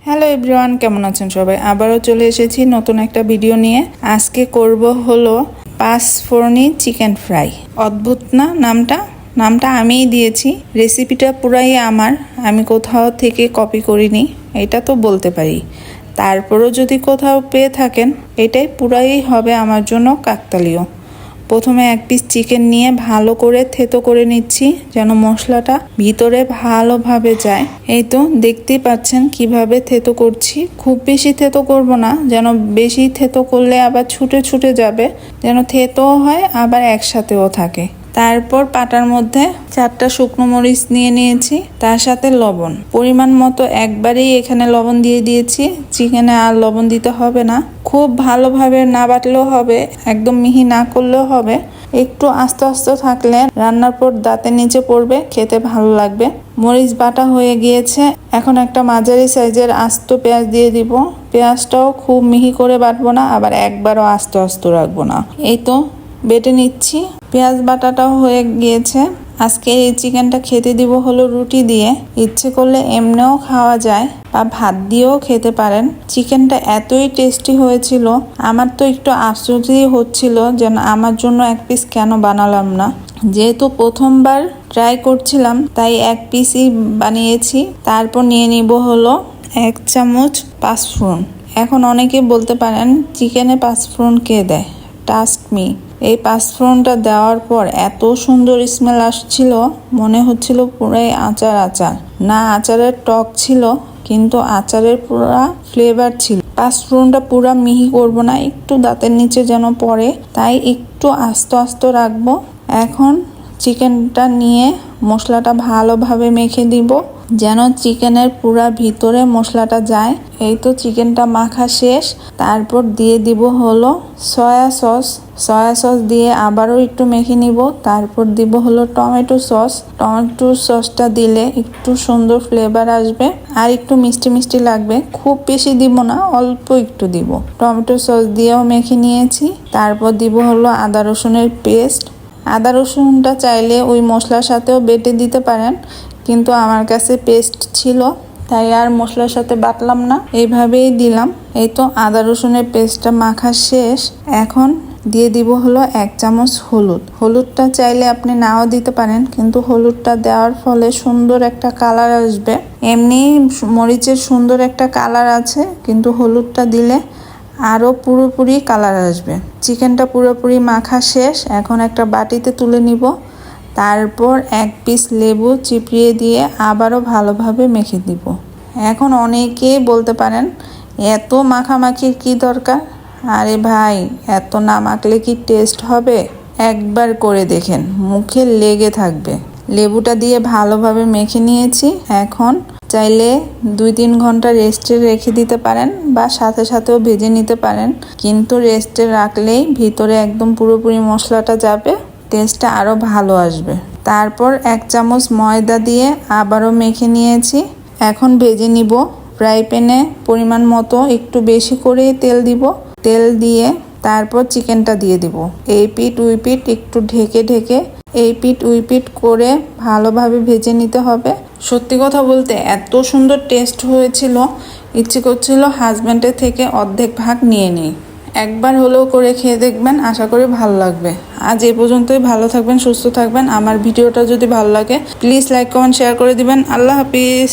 Hello everyone, কেমন আছেন সবাই? আবারও চলে এসেছি নতুন একটা ভিডিও নিয়ে। আজকে করব হলো পাঁচফোড়নি চিকেন ফ্রাই। অদ্ভুত না নামটা আমিই দিয়েছি। রেসিপিটা পুরাই আমার, আমি কোথাও থেকে কপি করিনি, এটা তো বলতে পারি। তারপরও যদি কোথাও পেয়ে থাকেন, এটাই পুরাই হবে আমার জন্য কাকতালীয়। প্রথমে এক পিস চিকেন নিয়ে ভালো করে থেতো করে নিচ্ছি, যেন মশলাটা ভিতরে ভালোভাবে যায়। এই তো দেখতেই পাচ্ছেন কিভাবে থেতো করছি। খুব বেশি থেতো করব না, যেন বেশি থেতো করলে আবার ছুটে ছুটে যাবে, যেন থেতোও হয় আবার একসাথেও থাকে। তারপর পাটার মধ্যে 4টা শুকনো মরিচ নিয়ে নিয়েছি, তার সাথে লবণ পরিমাণ মতো একবারেই এখানে লবণ দিয়ে দিয়েছি। চিকেনে আর লবণ দিতে হবে না। খুব ভালোভাবে না বাটলেও হবে, একদম মিহি না করলেও হবে। একটু আস্তে আস্তে থাকলে রান্নার পর দাঁতের নিচে পড়বে, খেতে ভালো লাগবে। মরিচ বাটা হয়ে গিয়েছে, এখন একটা মাঝারি সাইজের আস্ত পেঁয়াজ দিয়ে দিব। পেঁয়াজটাও খুব মিহি করে বাটবো না, আবার একবারও আস্ত আস্ত রাখবো না। এই তো বেটে নিচ্ছি। পেঁয়াজ বাটাটাও হয়ে গিয়েছে। আজকে এই চিকেনটা খেতে দিব হলো রুটি দিয়ে। ইচ্ছে করলে এমনিও খাওয়া যায় বা ভাত দিয়েও খেতে পারেন। চিকেনটা এতই টেস্টি হয়েছিল, আমার তো একটু আশ্চর্যই হচ্ছিল যে আমার জন্য এক পিস কেন বানালাম না। যেহেতু প্রথমবার ট্রাই করছিলাম, তাই এক পিসই বানিয়েছি। তারপর নিয়ে নিব হলো 1 চামচ পাঁচফোড়ন। এখন অনেকে বলতে পারেন চিকেনে পাঁচফোড়ন কে দেয়? ট্রাস্ট মি, এই পাঁচফোড়নটা দেওয়ার পর এত সুন্দর স্মেল আসছিল, মনে হচ্ছিল পুরাই আচার। না আচারের টক ছিল, কিন্তু আচারের পুরা ফ্লেভার ছিল। পাঁচফোড়নটা পুরা মিহি করব না, একটু দাঁতের নিচে যেন পড়ে, তাই একটু আস্তে আস্তে রাখবো। এখন চিকেনটা নিয়ে মশলাটা ভালোভাবে মেখে দিব, যেন চিকেনের পুরা ভিতরে মশলাটা যায়। এই তো চিকেনটা মাখা শেষ। তারপর দিয়ে দিব হলো সয়া সস দিয়ে আবারও একটু মেখে নিব। তারপর দিব হলো টমেটো সসটা দিলে একটু সুন্দর ফ্লেভার আসবে, আর একটু মিষ্টি মিষ্টি লাগবে। খুব বেশি দিব না, অল্প একটু দিব। টমেটো সস দিয়েও মেখে নিয়েছি। তারপর দিব হলো আদা রসুনের পেস্ট। আদা রসুনটা চাইলে ওই মশলার সাথেও বেটে দিতে পারেন, কিন্তু আমার কাছে পেস্ট ছিল, তাই আর মশলার সাথে বাটলাম না, এইভাবেই দিলাম। এই তো আদা রসুনের পেস্টটা মাখা শেষ। এখন দিয়ে দিব হলো 1 চামচ হলুদটা চাইলে আপনি নাও দিতে পারেন, কিন্তু হলুদটা দেওয়ার ফলে সুন্দর একটা কালার আসবে। এমনি মরিচের সুন্দর একটা কালার আছে, কিন্তু হলুদটা দিলে আরও পুরোপুরি কালার আসবে। চিকেনটা পুরোপুরি মাখা শেষ। এখন একটা বাটিতে তুলে নিব। তারপর 1 পিস লেবু চিপিয়ে দিয়ে আবারও ভালোভাবে মেখে দিব। এখন অনেকেই বলতে পারেন এত মাখামাখির কি দরকার? আরে ভাই, এত না মাখলে কি টেস্ট হবে? একবার করে দেখেন, মুখে লেগে থাকবে। লেবুটা দিয়ে ভালোভাবে মেখে নিয়েছি। এখন চাইলে 2-3 ঘন্টা রেস্টে রেখে দিতে পারেন, বা সাথে সাথেও ভেজে নিতে পারেন, কিন্তু রেস্টে রাখলেই ভিতরে একদম পুরোপুরি মশলাটা যাবে, টেস্টটা আরও ভালো আসবে। তারপর 1 চামচ ময়দা দিয়ে আবারও মেখে নিয়েছি। এখন ভেজে নিব। ফ্রাই প্যানে পরিমাণ মতো একটু বেশি করে তেল দিব। তেল দিয়ে তারপর চিকেনটা দিয়ে দিব। এই পিঠ ওই পিঠ একটু ঢেকে এই পিঠ ওই পিঠ করে ভালোভাবে ভেজে নিতে হবে। সত্যি কথা বলতে এত সুন্দর টেস্ট হয়েছিল, ইচ্ছে করছিল হাজব্যান্ডের থেকে অর্ধেক ভাগ নিয়ে নিই। একবার হলেও করে খেয়ে দেখবেন, আশা করি ভালো লাগবে। আজ এই পর্যন্তই। ভালো থাকবেন, সুস্থ থাকবেন। আমার ভিডিওটা যদি ভালো লাগে প্লিজ লাইক কমেন্ট শেয়ার করে দিবেন। আল্লাহ হাফিজ।